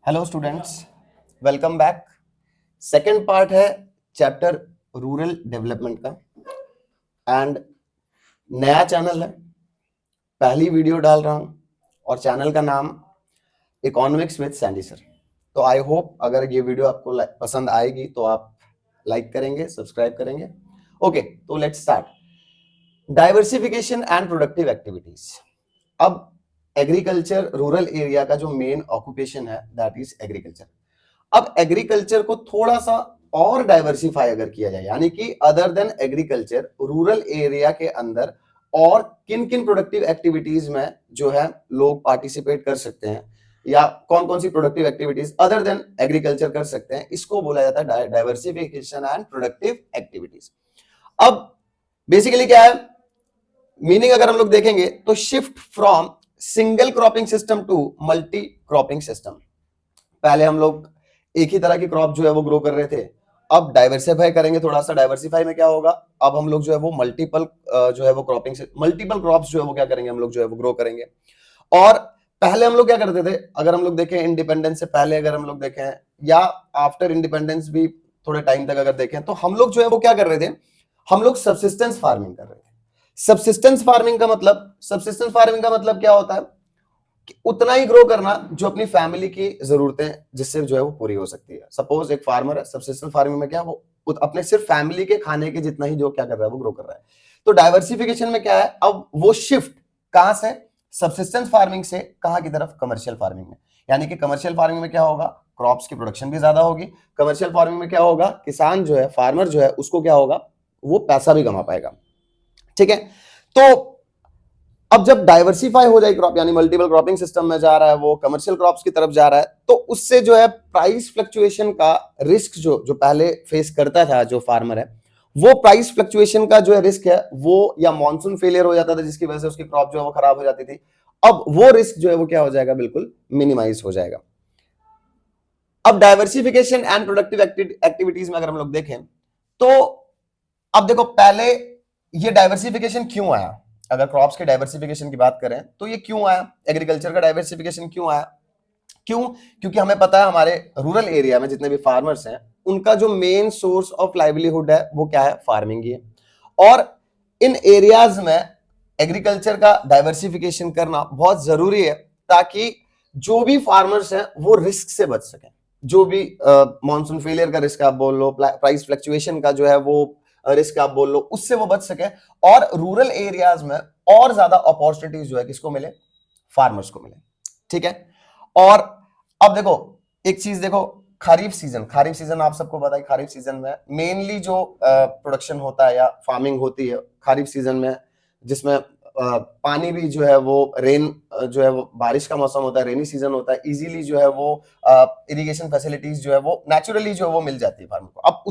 Hello students, welcome back. Second part है chapter rural development का। And नया channel है, पहली वीडियो डाल रहा हूं और चैनल का नाम इकोनॉमिक्स विद सैंडी सर। तो आई होप अगर ये वीडियो आपको पसंद आएगी तो आप लाइक करेंगे, सब्सक्राइब करेंगे। ओके, तो let's start. Diversification and productive activities. अब एग्रीकल्चर रूरल एरिया का जो मेन ऑक्यूपेशन है दैट इज एग्रीकल्चर। अब एग्रीकल्चर को थोड़ा सा और डाइवर्सिफाई अगर किया जाए, यानी कि other than agriculture rural area के अंदर और किन किन प्रोडक्टिव एक्टिविटीज में जो है लोग पार्टिसिपेट कर सकते हैं या कौन कौन सी productive activities other than agriculture कर सकते हैं, इसको बोला जाता है डाइवर्सिफिकेशन एंड प्रोडक्टिव एक्टिविटीज। अब बेसिकली क्या है मीनिंग, अगर हम लोग देखेंगे तो shift from single cropping system to multi cropping system. पहले हम लोग एक ही तरह की क्रॉप जो है वो ग्रो कर रहे थे, अब डाइवर्सिफाई करेंगे थोड़ा सा। डाइवर्सिफाई में क्या होगा, अब हम लोग जो है वो मल्टीपल जो है वो क्रॉपिंग से मल्टीपल क्रॉप्स जो है वो क्या करेंगे, हम लोग जो है वो ग्रो करेंगे। और पहले हम लोग क्या करते थे, अगर हम लोग देखें इंडिपेंडेंस से पहले, अगर हम लोग देखें या आफ्टर इंडिपेंडेंस भी थोड़े टाइम तक अगर देखें, तो हम लोग जो है वो क्या कर रहे थे, हम लोग सबसिस्टेंस फार्मिंग कर रहे थे। सबसिस्टेंस फार्मिंग का मतलब क्या होता है कि उतना ही ग्रो करना जो अपनी फैमिली की जरूरतें जिससे जो है वो पूरी हो सकती है। सपोज एक फार्मर है, सबसिस्टेंस फार्मिंग में क्या वो अपने सिर्फ फैमिली के खाने के जितना ही जो क्या कर रहा है वो ग्रो कर रहा है। तो डाइवर्सिफिकेशन में क्या है, अब वो शिफ्ट कहां से, सबसिस्टेंस फार्मिंग से कहां की तरफ, कमर्शियल फार्मिंग में। यानी कि कमर्शियल फार्मिंग में क्या होगा, क्रॉप्स की प्रोडक्शन भी ज्यादा होगी। कमर्शियल फार्मिंग में क्या होगा, किसान जो है, फार्मर जो है, उसको क्या होगा, वो पैसा भी कमा पाएगा। ठीक है, तो अब जब डाइवर्सिफाई हो जाए क्रॉप, यानी मल्टीपल क्रॉपिंग सिस्टम में जा रहा है, वो कमर्शियल क्रॉप्स की तरफ जा रहा है, तो उससे जो है प्राइस फ्लक्चुएशन का रिस्क जो पहले फेस करता था जो फार्मर है, वो प्राइस फ्लक्चुएशन का जो है रिस्क है वो, या मॉनसून फेलियर हो जाता था जिसकी वजह से उसकी क्रॉप जो है वो खराब हो जाती थी, अब वो रिस्क जो है वो क्या हो जाएगा, बिल्कुल मिनिमाइज हो जाएगा। अब डाइवर्सिफिकेशन एंड प्रोडक्टिव एक्टिविटीज में अगर हम लोग देखें तो अब देखो, पहले ये डाइवर्सिफिकेशन क्यों आया, अगर क्रॉप्स के डाइवर्सिफिकेशन की बात करें तो ये क्यों आया, एग्रीकल्चर का डाइवर्सिफिकेशन क्यों आया, क्यों, क्योंकि हमें पता है हमारे रूरल एरिया में जितने भी फार्मर्स हैं उनका जो मेन सोर्स ऑफ लाइवलीहुड है वो क्या है, फार्मिंग ही है। और इन एरियाज में एग्रीकल्चर का डाइवर्सिफिकेशन करना बहुत जरूरी है ताकि जो भी फार्मर्स हैं वो रिस्क से बच सकें। जो भी मॉनसून फेलियर का रिस्क आप बोल लो, प्राइस फ्लक्चुएशन का जो है वो रिस्क आप बोल लो, उससे वो बच सके और रूरल एरियाज में और ज्यादा अपॉर्चुनिटीज जो है किसको मिले, फार्मर्स को मिले। ठीक है, और अब देखो एक चीज देखो, खरीफ सीजन आप सबको पता है, खरीफ सीजन में मेनली जो प्रोडक्शन होता है या फार्मिंग होती है खरीफ सीजन में, जिसमें पानी भी जो है वो रेन जो है वो बारिश का मौसम होता है, रेनी सीजन होता है, इजीली जो है वो इरिगेशन फैसिलिटीज जो है वो नेचुरली जो है वो मिल जाती है फार्मर को। अब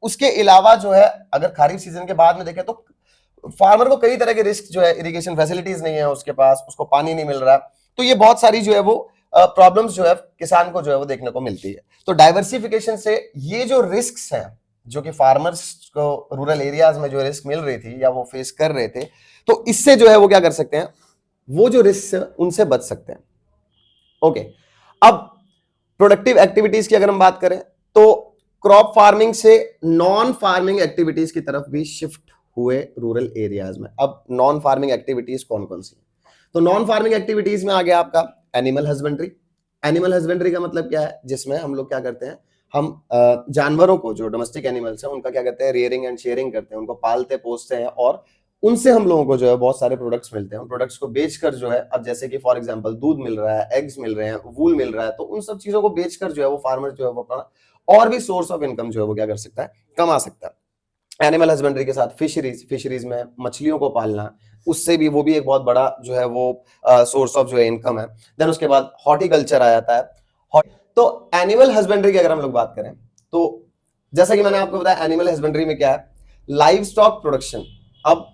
उसके अलावा जो है अगर खरीफ सीजन के बाद में देखें तो फार्मर को कई तरह के रिस्क जो है, इरिगेशन फैसिलिटीज नहीं है उसके पास, उसको पानी नहीं मिल रहा, तो ये बहुत सारी जो है वो प्रॉब्लम्स जो है किसान को जो है वो देखने को मिलती है। तो डाइवर्सिफिकेशन से ये जो रिस्क्स हैं जो कि फार्मर्स को रूरल एरियाज में जो रिस्क मिल रही थी या वो फेस कर रहे थे, तो इससे जो है वो क्या कर सकते हैं, वो जो रिस्क है उनसे बच सकते हैं। ओके, अब प्रोडक्टिव एक्टिविटीज की अगर हम बात करें तो क्रॉप फार्मिंग से नॉन फार्मिंग एक्टिविटीज की तरफ भी शिफ्ट हुए रूरल एरियाज में। अब नॉन फार्मिंग एक्टिविटीज कौन कौन सी, तो नॉन फार्मिंग एक्टिविटीज में आ गया आपका एनिमल हस्बेंड्री। एनिमल हस्बेंड्री का मतलब क्या है, जिसमें हम लोग क्या करते हैं, हम जानवरों को, जो डोमेस्टिक एनिमल्स हैं उनका क्या करते हैं, रियरिंग एंड शेयरिंग करते हैं, उनको पालते पोसते हैं और उनसे हम लोगों को जो है बहुत सारे प्रोडक्ट्स मिलते हैं। उन प्रोडक्ट्स को बेचकर जो है, अब जैसे कि फॉर एग्जांपल दूध मिल रहा है, एग्स मिल रहे हैं, वूल मिल रहा है, तो उन सब चीजों को बेचकर जो है वो फार्मर जो है वो अपना और भी सोर्स ऑफ इनकम जो है वो क्या कर सकता है, कमा सकता है। एनिमल हस्बेंड्री के साथ फिशरीज में मछलियों को पालना, उससे भी वो भी एक बहुत बड़ा जो है वो सोर्स ऑफ जो है इनकम है। देन उसके बाद हॉर्टिकल्चर आ जाता है। तो एनिमल हस्बेंड्री की अगर हम लोग बात करें तो जैसा कि मैंने आपको बताया, एनिमल हस्बेंड्री में क्या है, लाइव स्टॉक प्रोडक्शन। अब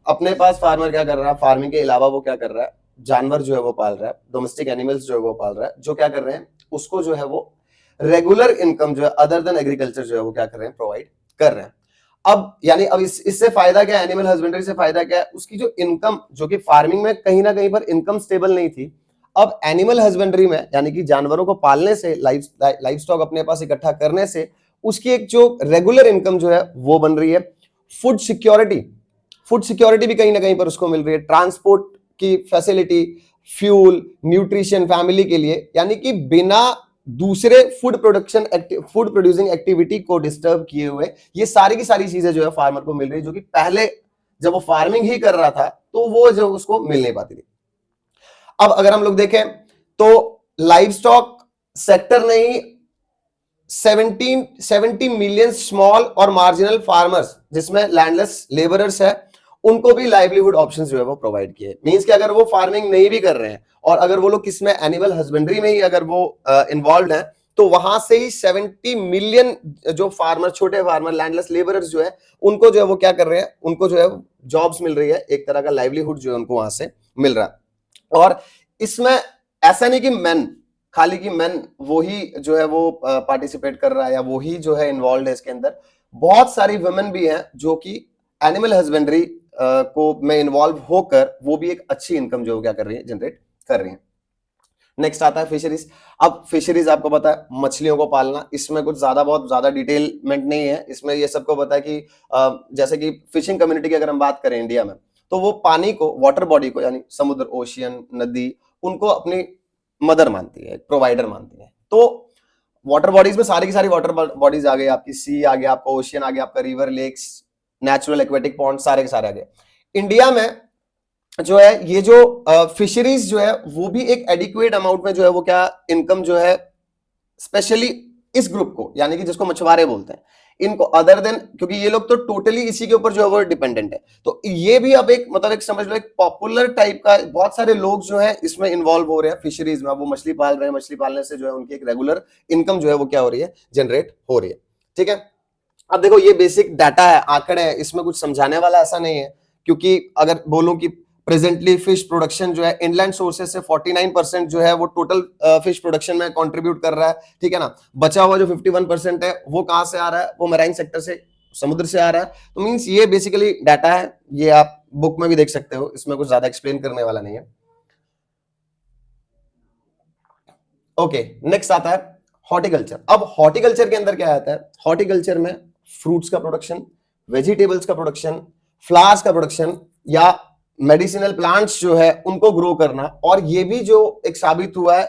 अपने पास फार्मर क्या कर रहा है, फार्मिंग के अलावा वो क्या कर रहा है, जानवर जो है वो पाल रहा है, डोमेस्टिक एनिमल्स जो है वो पाल रहा है, जो क्या कर रहे हैं, उसको जो है वो रेगुलर इनकम जो है अदर देन एग्रीकल्चर जो है वो क्या कर रहे हैं, प्रोवाइड कर रहे हैं। अब यानी अब इससे फायदा क्या है, एनिमल हस्बेंड्री से फायदा क्या है, उसकी जो इनकम, जो कि फार्मिंग में कहीं ना कहीं पर इनकम स्टेबल नहीं थी, अब एनिमल हस्बेंड्री में यानी कि जानवरों को पालने से, लाइफ स्टॉक अपने पास इकट्ठा करने से उसकी एक जो रेगुलर इनकम जो है वो बन रही है। फूड सिक्योरिटी भी कहीं ना कहीं पर उसको मिल रही है, ट्रांसपोर्ट की फैसिलिटी, फ्यूल, न्यूट्रिशन फैमिली के लिए, यानी कि बिना दूसरे फूड प्रोड्यूसिंग एक्टिविटी को डिस्टर्ब किए हुए ये सारी की सारी चीजें जो है फार्मर को मिल रही है, जो कि पहले जब वो फार्मिंग ही कर रहा था तो वो जो उसको मिल नहीं पाती थी। अब अगर हम लोग देखें तो लाइव स्टॉक सेक्टर ने ही 70 मिलियन स्मॉल और मार्जिनल फार्मर्स, जिसमें लैंडलेस लेबरर्स है, उनको भी लाइवलीहुड ऑप्शंस जो है वो प्रोवाइड किए। मींस कि अगर वो फार्मिंग नहीं भी कर रहे हैं और अगर वो लोग किसमें एनिमल हस्बेंड्री में ही अगर वो इन्वॉल्व है, तो वहां से ही 70 मिलियन जो फार्मर, छोटे फार्मर, लैंडलेस लेबरर्स जो है, उनको जो है वो क्या कर रहे हैं, उनको जो है जॉब्स मिल रही है, एक तरह का लाइवलीहुड जो है उनको वहां से मिल रहा है। और इसमें ऐसा नहीं कि मैन, खाली की मैन वो ही जो है वो पार्टिसिपेट कर रहा है या वो ही जो है इन्वॉल्व है इसके अंदर, बहुत सारी वुमेन भी हैं जो कि एनिमल हस्बेंड्री को में इन्वॉल्व होकर वो भी एक अच्छी इनकम जो क्या कर रही है, जनरेट कर रही है। नेक्स्ट आता है फिशरीज। अब फिशरीज आपको पता है मछलियों को पालना, इसमें कुछ बहुत ज्यादा डिटेलमेंट नहीं है, इसमें ये सबको पता है कि जैसे कि फिशिंग कम्युनिटी की अगर हम बात करें इंडिया में, तो वो पानी को, वाटर बॉडी को, यानी समुद्र, ओशियन, नदी, उनको अपनी मदर मानती है, प्रोवाइडर मानती है। तो वाटर बॉडीज में सारी की सारी वाटर बॉडीज आ गई, आपकी सी आ गया, आपका ओशियन आ गया, आपका river, lakes, natural aquatic pond, सारे के सारे आ गए। इंडिया में जो है ये जो फिशरीज जो है वो भी एक एडिक्वेट अमाउंट में जो है वो क्या इनकम जो है, स्पेशली इस ग्रुप को, यानी कि जिसको मछुआरे बोलते हैं, इनको, अदर देन, क्योंकि ये लोग तो टोटली इसी के ऊपर जो है वो डिपेंडेंट है, तो ये भी अब एक मतलब एक समझ लो एक पॉपुलर टाइप का, बहुत सारे लोग जो है इसमें इन्वॉल्व हो रहे हैं फिशरीज में, वो मछली पाल रहे हैं, मछली पालने से जो है उनकी एक रेगुलर इनकम जो है वो क्या हो रही है, जनरेट हो रही है। ठीक है, अब देखो ये बेसिक डाटा है, आंकड़े है, इसमें कुछ समझाने वाला ऐसा नहीं है, क्योंकि अगर बोलूं कि प्रेजेंटली फिश प्रोडक्शन जो है इनलैंड सोर्सेज से 49% जो है वो टोटल फिश प्रोडक्शन में कंट्रीब्यूट कर रहा है, ठीक है ना। बचा हुआ जो 51% है वो कहां से आ रहा है, वो मैराइन सेक्टर से, समुद्र से आ रहा है। तो मींस ये बेसिकली डाटा है, ये आप बुक में भी देख सकते हो, इसमें कुछ ज्यादा एक्सप्लेन करने वाला नहीं है। ओके, नेक्स्ट आता है हॉर्टिकल्चर। अब हॉर्टिकल्चर के अंदर क्या आता है, हॉर्टिकल्चर में फ्रूट्स का प्रोडक्शन, वेजिटेबल्स का प्रोडक्शन, फ्लावर्स का प्रोडक्शन या मेडिसिनल प्लांट्स जो है उनको ग्रो करना, और ये भी जो एक साबित हुआ है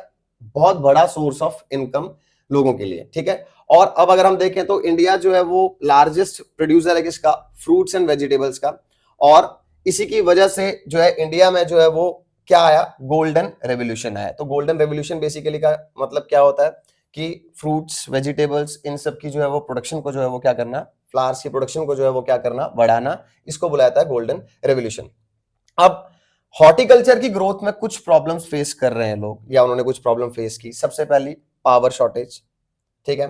बहुत बड़ा सोर्स ऑफ इनकम लोगों के लिए। ठीक है, और अब अगर हम देखें तो इंडिया जो है वो लार्जेस्ट प्रोड्यूसर है किसका, फ्रूट्स एंड वेजिटेबल्स का, और इसी की वजह से जो है इंडिया में जो है वो क्या आया, गोल्डन रेवोल्यूशन आया। तो गोल्डन रेवोल्यूशन बेसिकली का मतलब क्या होता है कि फ्रूट्स, वेजिटेबल्स, इन सब की जो है वो प्रोडक्शन को जो है वो क्या करना, फ्लावर्स की प्रोडक्शन को जो है वो क्या करना, बढ़ाना, इसको बुलाया जाता है गोल्डन रेवोल्यूशन। अब हॉर्टिकल्चर की ग्रोथ में कुछ प्रॉब्लम्स फेस कर रहे हैं लोग, या उन्होंने कुछ प्रॉब्लम फेस की। सबसे पहली पावर शॉर्टेज। ठीक है,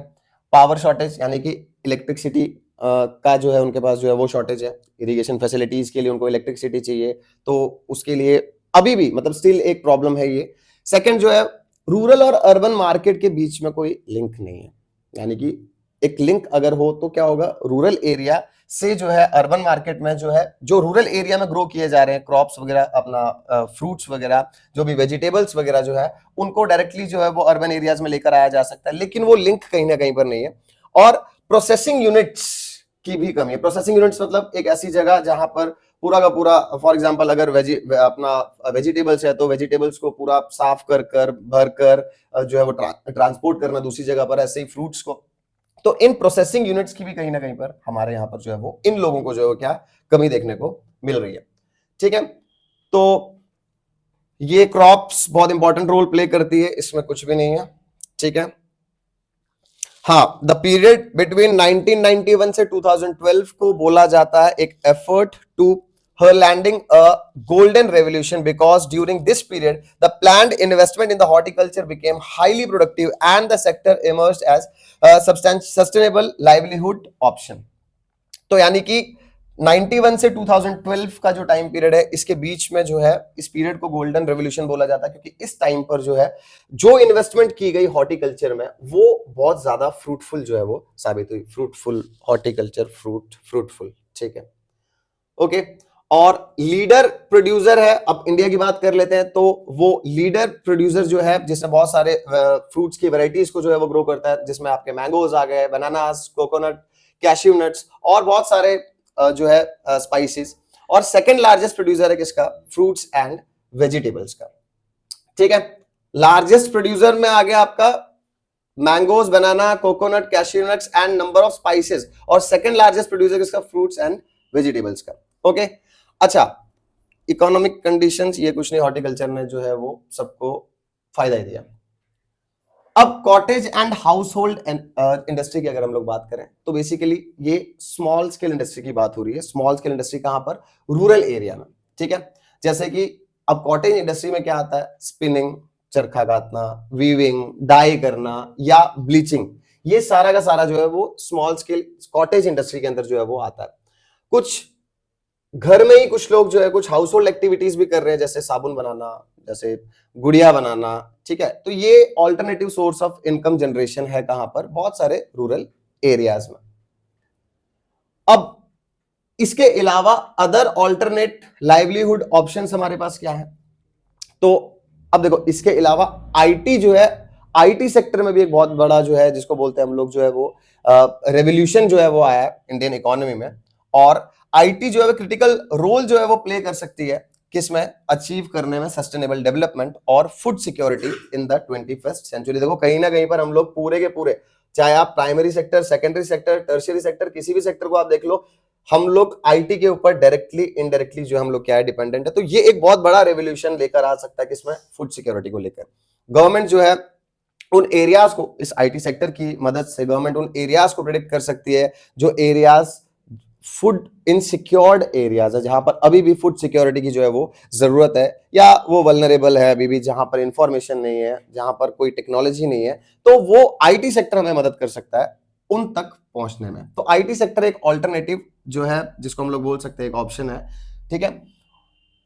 पावर शॉर्टेज यानी कि इलेक्ट्रिसिटी का जो है उनके पास जो है वो शॉर्टेज है, इरिगेशन फैसिलिटीज के लिए उनको इलेक्ट्रिसिटी चाहिए, तो उसके लिए अभी भी मतलब स्टिल एक प्रॉब्लम है ये। सेकंड जो है, रूरल और अर्बन मार्केट के बीच में कोई लिंक नहीं है, यानी कि एक लिंक अगर हो तो क्या होगा, रूरल एरिया से जो है अर्बन मार्केट में जो है, जो रूरल एरिया में ग्रो किए जा रहे हैं क्रॉप्स वगैरह, अपना फ्रूट्स वगैरह, जो भी वेजिटेबल्स वगैरह जो है, उनको डायरेक्टली जो है वो अर्बन एरियाज में लेकर आया जा सकता है, लेकिन वो लिंक कहीं ना कहीं पर नहीं है। और प्रोसेसिंग यूनिट्स की भी कमी है। प्रोसेसिंग यूनिट्स मतलब एक ऐसी जगह जहां पर पूरा का पूरा, फॉर एग्जांपल अगर अपना वेजिटेबल्स है तो वेजिटेबल्स को पूरा साफ कर कर, भर कर जो है वो ट्रांसपोर्ट करना दूसरी जगह पर, ऐसे ही फ्रूट्स को। तो इन प्रोसेसिंग यूनिट्स की भी कहीं ना कहीं पर हमारे यहाँ पर जो है वो इन लोगों को जो है क्या कमी देखने को मिल रही है। ठीक है, तो ये क्रॉप्स बहुत इंपॉर्टेंट रोल प्ले करती है, इसमें कुछ भी नहीं है। ठीक है, हाँ, द पीरियड बिटवीन 1991 से 2012 को बोला जाता है एक effort to her landing a golden revolution, because during this period the planned investment in the horticulture became highly productive and the sector emerged as a sustainable livelihood option. तो यानी कि 91 से 2012 का जो टाइम पीरियड है, इसके बीच में जो है इस पीरियड को गोल्डन रेवोल्यूशन बोला जाता है, क्योंकि इस टाइम पर जो है जो इन्वेस्टमेंट की गई हॉर्टिकल्चर में वो बहुत ज्यादा फ्रूटफुल जो है वो साबित हुई। Fruitful horticulture, fruitful. ठीक है, ओके। और लीडर प्रोड्यूसर है, अब इंडिया की बात कर लेते हैं, तो वो लीडर प्रोड्यूसर जो है जिसमें बहुत सारे फ्रूट्स की वैरायटीज को जो है वो ग्रो करता है, जिसमें आपके मैंगोज आ गए, बनानास, कोकोनट, कैश्यू नट्स और बहुत सारे जो है स्पाइसेस। और सेकंड लार्जेस्ट प्रोड्यूसर है किसका? फ्रूट्स एंड वेजिटेबल्स का। ठीक है, लार्जेस्ट प्रोड्यूसर में आ गया आपका mangoes, banana, coconut, cashew nuts and number of spices, और सेकंड लार्जेस्ट प्रोड्यूसर किसका? फ्रूट्स एंड वेजिटेबल्स का। ओके, अच्छा, इकोनॉमिक कंडीशंस ये कुछ नहीं, हॉर्टिकल्चर ने जो है वो सबको फायदा ही दिया। अब cottage and house hold industry की अगर हम लोग बात करें तो बेसिकली ये स्मॉल स्केल इंडस्ट्री की बात हो रही है। स्मॉल स्केल इंडस्ट्री कहां पर? रूरल एरिया में। ठीक है, जैसे कि अब कॉटेज इंडस्ट्री में क्या आता है? स्पिनिंग, चरखा काटना, वीविंग, डाई करना या ब्लीचिंग, ये सारा का सारा जो है वो स्मॉल स्केल कॉटेज इंडस्ट्री के अंदर जो है वो आता है। कुछ घर में ही कुछ लोग जो है कुछ हाउस होल्ड एक्टिविटीज भी कर रहे हैं, जैसे साबुन बनाना, जैसे गुड़िया बनाना। ठीक है, तो ये alternative source of income generation है कहां पर? बहुत सारे रूरल एरियाज में। अब इसके अलावा अदर ऑल्टरनेट लाइवलीहुड ऑप्शंस हमारे पास क्या है? तो अब देखो, इसके अलावा आईटी जो है, आईटी सेक्टर में भी एक बहुत बड़ा जो है जिसको बोलते हैं हम लोग जो है वो रेवोल्यूशन जो है वो आया है इंडियन इकोनॉमी में। और आईटी जो है क्रिटिकल रोल जो है वो प्ले कर सकती है किसमें? अचीव करने में सस्टेनेबल डेवलपमेंट और food security in the 21st century. देखो, कहीं ना कहीं पर हम लोग पूरे के पूरे, चाहे आप primary sector, secondary sector, tertiary sector, किसी भी सेक्टर को आप देख लो, हम लोग आईटी के ऊपर डायरेक्टली इनडायरेक्टली जो हम लोग क्या है डिपेंडेंट है। तो ये एक बहुत बड़ा रेवोल्यूशन लेकर आ सकता है किसमें? फूड सिक्योरिटी को लेकर। गवर्नमेंट जो है उन एरियाज को, इस आईटी सेक्टर की मदद से गवर्नमेंट उन एरियाज को प्रेडिक्ट कर सकती है जो एरियाज फूड इनसिक्योर्ड एरियाज है, जहां पर अभी भी फूड सिक्योरिटी की जो है वो जरूरत है, या वो वल्नरेबल है अभी भी, जहां पर इंफॉर्मेशन नहीं है, जहां पर कोई टेक्नोलॉजी नहीं है, तो वो आईटी सेक्टर हमें मदद कर सकता है उन तक पहुंचने में। तो आईटी सेक्टर एक ऑल्टरनेटिव जो है जिसको हम लोग बोल सकते हैं एक ऑप्शन है। ठीक है,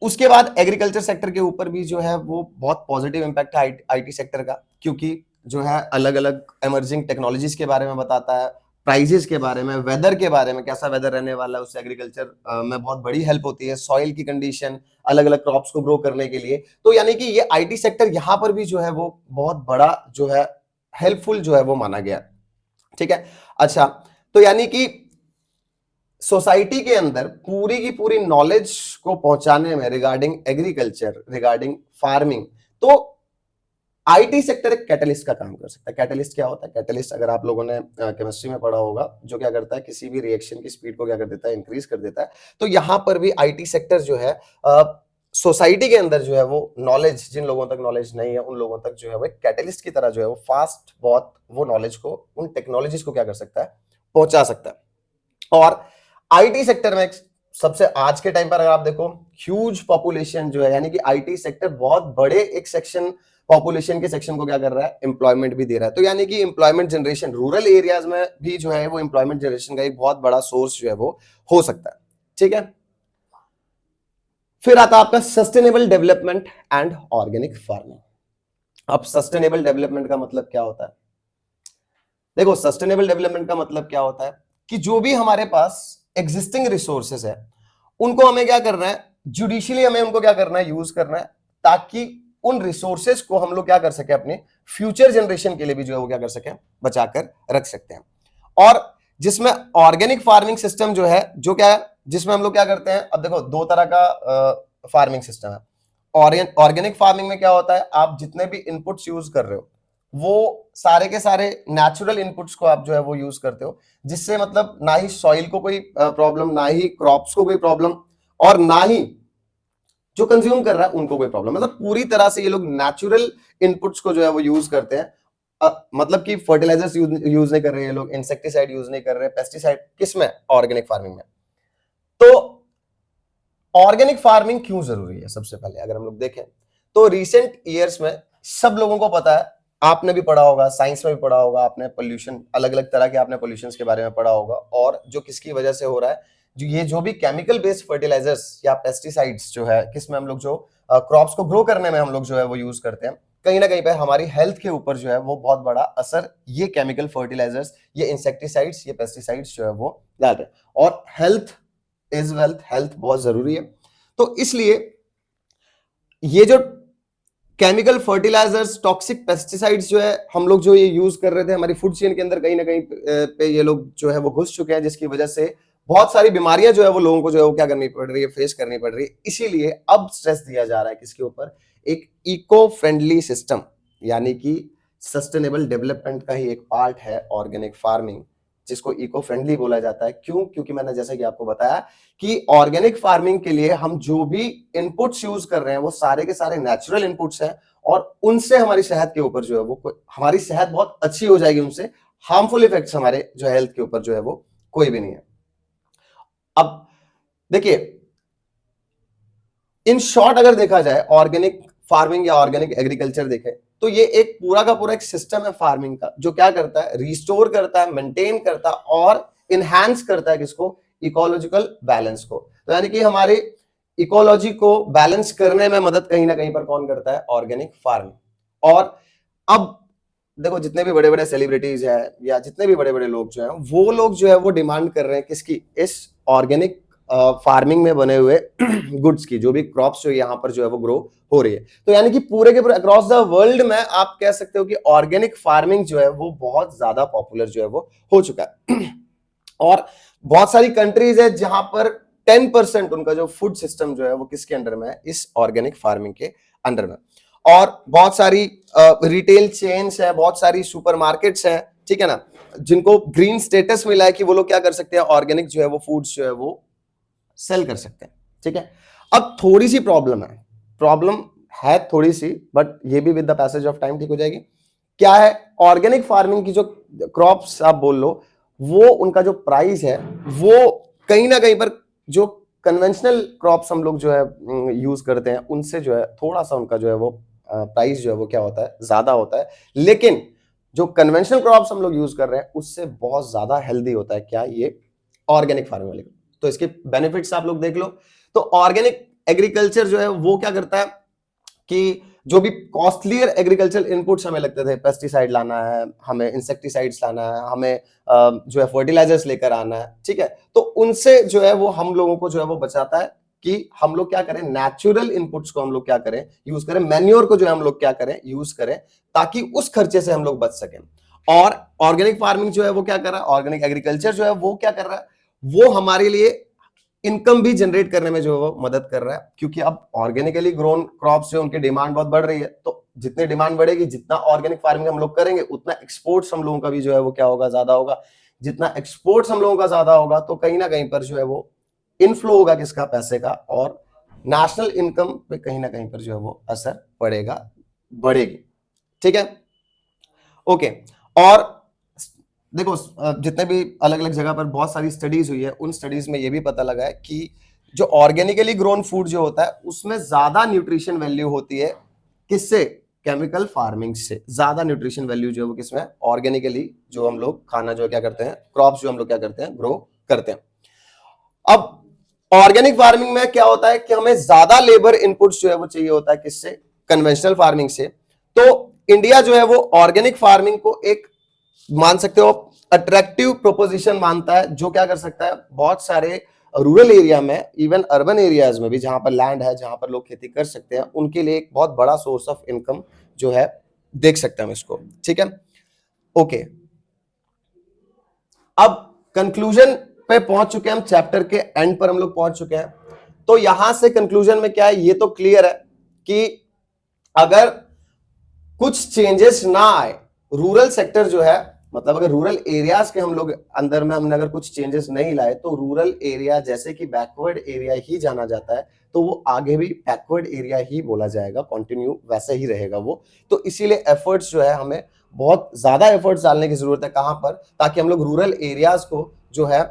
उसके बाद एग्रीकल्चर सेक्टर के ऊपर भी जो है वो बहुत पॉजिटिव इंपैक्ट है आईटी सेक्टर का, क्योंकि जो है अलग अलग इमर्जिंग टेक्नोलॉजीज के बारे में बताता है, प्राइजेस के बारे में, वेदर के बारे में, कैसा वेदर रहने वाला है, उससे एग्रीकल्चर में बहुत बड़ी हेल्प होती है, सॉइल की कंडीशन, अलग अलग क्रॉप्स को ग्रो करने के लिए। तो यानी कि ये आईटी सेक्टर यहाँ पर भी जो है वो बहुत बड़ा जो है हेल्पफुल जो है वो माना गया। ठीक है, अच्छा, तो यानी कि सोसाइटी के अंदर पूरी की पूरी नॉलेज को पहुंचाने में रिगार्डिंग एग्रीकल्चर, रिगार्डिंग फार्मिंग, तो आईटी सेक्टर एक कैटलिस्ट का काम कर सकता है। कैटलिस्ट क्या होता है? कैटलिस्ट अगर आप लोगों ने केमिस्ट्री में पढ़ा होगा, जो क्या करता है, किसी भी रिएक्शन की स्पीड को क्या कर देता है? इंक्रीज कर देता है। तो यहां पर भी आईटी सेक्टर जो है सोसाइटी के अंदर जो है वो नॉलेज, जिन लोगों तक नॉलेज नहीं है उन लोगों तक जो है वो कैटलिस्ट की तरह जो है वो फास्ट बहुत वो नॉलेज को, उन टेक्नोलॉजीज को क्या कर सकता है? पहुंचा सकता है। और आईटी सेक्टर में सबसे आज के टाइम पर अगर आप देखो, ह्यूज पॉपुलेशन जो है, यानी कि आईटी सेक्टर बहुत बड़े एक सेक्शन पॉपुलेशन के सेक्शन को क्या कर रहा है? एम्प्लॉयमेंट भी दे रहा है। तो यानी कि एम्प्लॉयमेंट जनरेशन रूरल एरियाज में भी जो है वो एम्प्लॉयमेंट जनरेशन का एक बहुत बड़ा सोर्स जो है वो हो सकता है। ठीक है, फिर आता है आपका sustainable development and organic farming. अब सस्टेनेबल डेवलपमेंट का मतलब क्या होता है? देखो, सस्टेनेबल डेवलपमेंट का मतलब क्या होता है कि जो भी हमारे पास एग्जिस्टिंग रिसोर्सेज है उनको हमें क्या करना है? जुडिशियली हमें उनको क्या करना है? यूज करना है, ताकि उन रिसोर्सेज को हम लोग क्या कर सके? अपने फ्यूचर जनरेशन के लिए भी जो है वो क्या कर सके? बचाकर रख सकते हैं। और जिसमें ऑर्गेनिक फार्मिंग सिस्टम जो है, जो क्या है, जिसमें हम लोग क्या करते हैं? अब देखो, दो तरह का फार्मिंग सिस्टम है। ऑर्गेनिक फार्मिंग में क्या होता है? आप जितने भी इनपुट्स यूज कर रहे हो वो सारे के सारे नेचुरल इनपुट्स को आप जो है वो यूज करते हो, जिससे मतलब ना ही सॉइल को कोई प्रॉब्लम, ना ही क्रॉप्स को कोई प्रॉब्लम, और ना ही जो कंज्यूम कर रहा है उनको कोई प्रॉब्लम। मतलब पूरी तरह से ये लोग नेचुरल इनपुट्स को जो है वो यूज करते हैं। मतलब कि फर्टिलाइजर्स यूज नहीं कर रहे हैं लोग, इंसेक्टिसाइड यूज नहीं कर रहे हैं, पेस्टिसाइड, किसमें? ऑर्गेनिक फार्मिंग में। तो ऑर्गेनिक फार्मिंग क्यों जरूरी है? सबसे पहले अगर हम लोग देखें तो रिसेंट ईयर्स में सब लोगों को पता है, आपने भी पढ़ा होगा, साइंस में भी पढ़ा होगा, आपने पोल्यूशन, अलग अलग तरह के आपने पोल्यूशन के बारे में पढ़ा होगा, और जो किसकी वजह से हो रहा है, जो भी केमिकल बेस्ड फर्टिलाइजर्स या पेस्टिसाइड्स जो है, किसमें हम लोग जो क्रॉप्स को ग्रो करने में हम लोग जो है वो यूज करते हैं, कहीं ना कहीं पे हमारी हेल्थ के ऊपर जो है वो बहुत बड़ा असर ये केमिकल फर्टिलाइजर्स, ये इंसेक्टिसाइड्स, ये पेस्टिसाइड्स जो है वो डाल रहे हैं। और हेल्थ इज वेल्थ, हेल्थ बहुत जरूरी है। तो इसलिए ये जो केमिकल फर्टिलाइजर्स, टॉक्सिक पेस्टिसाइड्स जो है हम लोग जो ये यूज कर रहे थे हमारी फूड चेन के अंदर, कहीं ना कहीं पे ये लोग जो है वो घुस चुके हैं, जिसकी वजह से बहुत सारी बीमारियां जो है वो लोगों को जो है वो क्या करनी पड़ रही है, फेस करनी पड़ रही है। इसीलिए अब स्ट्रेस दिया जा रहा है किसके ऊपर, एक इको फ्रेंडली सिस्टम, यानी कि सस्टेनेबल डेवलपमेंट का ही एक पार्ट है ऑर्गेनिक फार्मिंग, जिसको इको फ्रेंडली बोला जाता है। क्यों? क्योंकि मैंने जैसे कि आपको बताया कि ऑर्गेनिक फार्मिंग के लिए हम जो भी इनपुट्स यूज कर रहे हैं वो सारे के सारे नेचुरल इनपुट्स हैं, और उनसे हमारी सेहत के ऊपर जो है वो हमारी सेहत बहुत अच्छी हो जाएगी, उनसे हार्मफुल इफेक्ट्स हमारे जो हेल्थ के ऊपर जो है वो कोई भी नहीं है। अब देखिए, इन शॉर्ट अगर देखा जाए ऑर्गेनिक फार्मिंग या ऑर्गेनिक एग्रीकल्चर देखें तो ये एक पूरा का पूरा एक सिस्टम है फार्मिंग का, जो क्या करता है, रिस्टोर करता है, मेंटेन करता है और इनहैंस करता है किसको, इकोलॉजिकल बैलेंस को। तो यानी कि हमारी इकोलॉजी को बैलेंस करने में मदद कहीं ना कहीं पर कौन करता है, ऑर्गेनिक फार्मिंग। और अब देखो, जितने भी बड़े बड़े सेलिब्रिटीज है या जितने भी बड़े बड़े लोग जो है वो लोग जो है वो डिमांड कर रहे हैं किसकी, इस ऑर्गेनिक फार्मिंग में बने हुए गुड्स की, जो भी क्रॉप्स जो यहाँ पर जो है वो ग्रो हो रही है। तो यानी कि पूरे के पूरे अक्रॉस द वर्ल्ड में आप कह सकते हो कि ऑर्गेनिक फार्मिंग जो है वो बहुत ज्यादा पॉपुलर जो है वो हो चुका है। और बहुत सारी कंट्रीज है जहां पर 10% उनका जो फूड सिस्टम जो है वो किसके अंडर में है, इस ऑर्गेनिक फार्मिंग के अंडर में। और बहुत सारी रिटेल चेन्स है, बहुत सारी सुपरमार्केट्स है, ठीक है ना, जिनको ग्रीन स्टेटस मिला है कि वो लोग क्या कर सकते हैं, ऑर्गेनिक जो है वो फूड्स जो है वो सेल कर सकते हैं, ठीक है। अब थोड़ी सी प्रॉब्लम है थोड़ी सी, बट ये भी with the passage of time ठीक हो जाएगी। क्या है, ऑर्गेनिक फार्मिंग की जो क्रॉप्स आप बोल लो, वो उनका जो प्राइस है वो कहीं ना कहीं पर जो कन्वेंशनल क्रॉप्स हम लोग जो है यूज करते हैं उनसे जो है थोड़ा सा उनका जो है वो प्राइस जो है वो क्या होता है, ज्यादा होता है। लेकिन जो कन्वेंशनल क्रॉप्स हम लोग यूज कर रहे हैं उससे बहुत ज्यादा हेल्दी होता है क्या, ये ऑर्गेनिक फार्मिंग वाले। तो इसके बेनिफिट्स आप लोग देख लो। तो ऑर्गेनिक एग्रीकल्चर जो है वो क्या करता है कि जो भी कॉस्टलियर एग्रीकल्चर इनपुट्स हमें लगते थे, पेस्टिसाइड लाना है, हमें इंसेक्टिसाइड्स लाना है, हमें जो है फर्टिलाइजर्स लेकर आना है, ठीक है, तो उनसे जो है वो हम लोगों को जो है वो बचाता है कि हम लोग क्या करें, नेचुरल इनपुट्स को हम लोग क्या करें, यूज करें, मैन्योर को जो है हम लोग क्या करें, यूज करें, ताकि उस खर्चे से हम लोग बच सकें। और ऑर्गेनिक फार्मिंग जो है वो क्या कर रहा है, ऑर्गेनिक एग्रीकल्चर जो है वो क्या कर रहा है, वो हमारे लिए इनकम भी जनरेट करने में जो है वो मदद कर रहा है। क्योंकि अब ऑर्गेनिकली ग्रोन क्रॉप्स जो उनकी डिमांड बहुत बढ़ रही है, तो जितनी डिमांड बढ़ेगी, जितना ऑर्गेनिक फार्मिंग हम लोग करेंगे, उतना एक्सपोर्ट्स हम लोगों का भी जो है वो क्या होगा, ज्यादा होगा। जितना एक्सपोर्ट्स हम लोगों का ज्यादा होगा तो कहीं ना कहीं पर जो है वो इनफ्लो होगा किसका, पैसे का, और नेशनल इनकम पे कहीं ना कहीं पर जो है वो असर पड़ेगा, बढ़ेगी, ठीक है, ओके। और देखो, जितने भी अलग अलग जगह पर बहुत सारी स्टडीज हुई है, उन स्टडीज में ये भी पता लगा है कि जो ऑर्गेनिकली ग्रोन फूड जो होता है उसमें ज्यादा न्यूट्रिशन वैल्यू होती है, किससे, केमिकल फार्मिंग से ज्यादा न्यूट्रिशन वैल्यू जो है वो किसमें, ऑर्गेनिकली जो हम लोग खाना जो क्या करते हैं, क्रॉप्स जो हम लोग क्या करते हैं, ग्रो करते हैं। अब ऑर्गेनिक फार्मिंग में क्या होता है कि हमें ज्यादा लेबर इनपुट्स जो है वो चाहिए होता है, किससे, कन्वेंशनल फार्मिंग से। तो इंडिया जो है वो ऑर्गेनिक फार्मिंग को एक मान सकते हो अट्रैक्टिव प्रोपोजिशन मानता है, जो क्या कर सकता है, बहुत सारे रूरल एरिया में, इवन अर्बन एरियाज में भी जहां पर लैंड है, जहां पर लोग खेती कर सकते हैं, उनके लिए एक बहुत बड़ा सोर्स ऑफ इनकम जो है, देख सकते हैं हम इसको, ठीक है, ओके। अब कंक्लूजन पे पहुंच चुके हैं हम, चैप्टर के एंड पर हम लोग पहुंच चुके हैं। तो यहां से कंक्लूजन में क्या है, ये तो क्लियर है कि अगर कुछ चेंजेस ना आए, रूरल सेक्टर जो है, मतलब अगर रूरल एरियाज के हम लोग अंदर में हमने अगर कुछ चेंजेस नहीं लाए, तो रूरल एरिया जैसे कि बैकवर्ड एरिया ही जाना जाता है, तो वो आगे भी बैकवर्ड एरिया ही बोला जाएगा, कंटिन्यू वैसे ही रहेगा वो। तो इसीलिए एफर्ट्स जो है, हमें बहुत ज्यादा एफर्ट्स डालने की जरूरत है, कहां पर, ताकि हम लोग रूरल एरियाज को जो है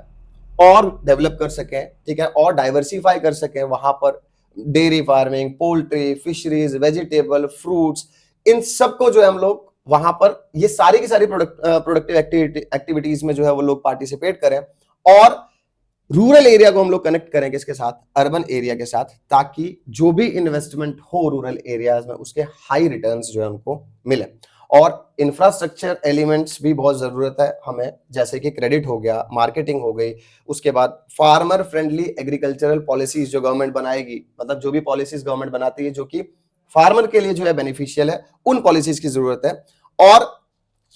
और डेवलप कर सकें, ठीक है, और डाइवर्सिफाई कर सकें। वहां पर dairy farming, poultry, fisheries, vegetable, fruits, इन सबको जो है हम लोग वहां पर ये सारी की सारी प्रोडक्टिव एक्टिविटीज में जो है वो लोग पार्टिसिपेट करें, और रूरल एरिया को हम लोग कनेक्ट करें किसके साथ, अर्बन एरिया के साथ, ताकि जो भी इन्वेस्टमेंट हो रूरल एरियाज में उसके हाई रिटर्न्स जो है उनको मिले। और इंफ्रास्ट्रक्चर एलिमेंट्स भी बहुत जरूरत है हमें, जैसे कि क्रेडिट हो गया, मार्केटिंग हो गई, उसके बाद फार्मर फ्रेंडली एग्रीकल्चरल पॉलिसीज जो गवर्नमेंट बनाएगी, मतलब जो भी पॉलिसीज गवर्नमेंट बनाती है जो कि फार्मर के लिए जो है बेनिफिशियल है, उन पॉलिसीज की जरूरत है। और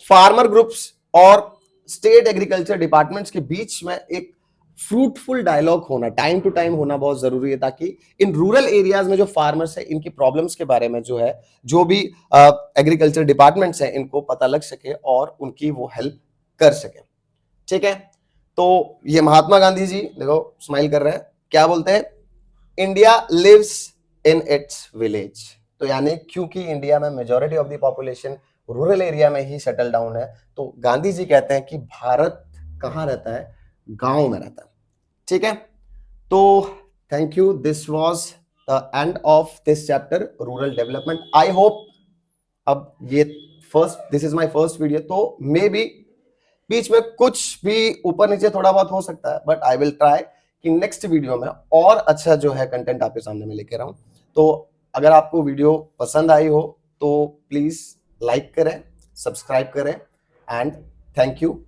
फार्मर ग्रुप्स और स्टेट एग्रीकल्चर डिपार्टमेंट्स के बीच में एक फ्रूटफुल डायलॉग होना, टाइम टू टाइम होना बहुत जरूरी है, ताकि इन रूरल एरियाज में जो फार्मर्स है इनकी प्रॉब्लम्स के बारे में जो है जो भी एग्रीकल्चर डिपार्टमेंट्स है इनको पता लग सके और उनकी वो हेल्प कर सके। ठीक है, तो ये महात्मा गांधी जी देखो स्माइल कर रहे हैं, क्या बोलते हैं, India lives in its village. तो यानी क्योंकि इंडिया में majority of the population rural area में ही सेटल डाउन है, तो गांधी जी कहते हैं कि भारत कहाँ रहता है, गांव में रहता है। ठीक है, तो thank you, this was the end of this chapter rural development. I hope अब ये this is my first video, तो मे बी बीच में कुछ भी ऊपर नीचे थोड़ा बहुत हो सकता है, बट आई विल ट्राई कि नेक्स्ट वीडियो में और अच्छा जो है कंटेंट आपके सामने में लेकर आऊं। तो अगर आपको वीडियो पसंद आई हो तो प्लीज लाइक करें, सब्सक्राइब करें, एंड थैंक यू।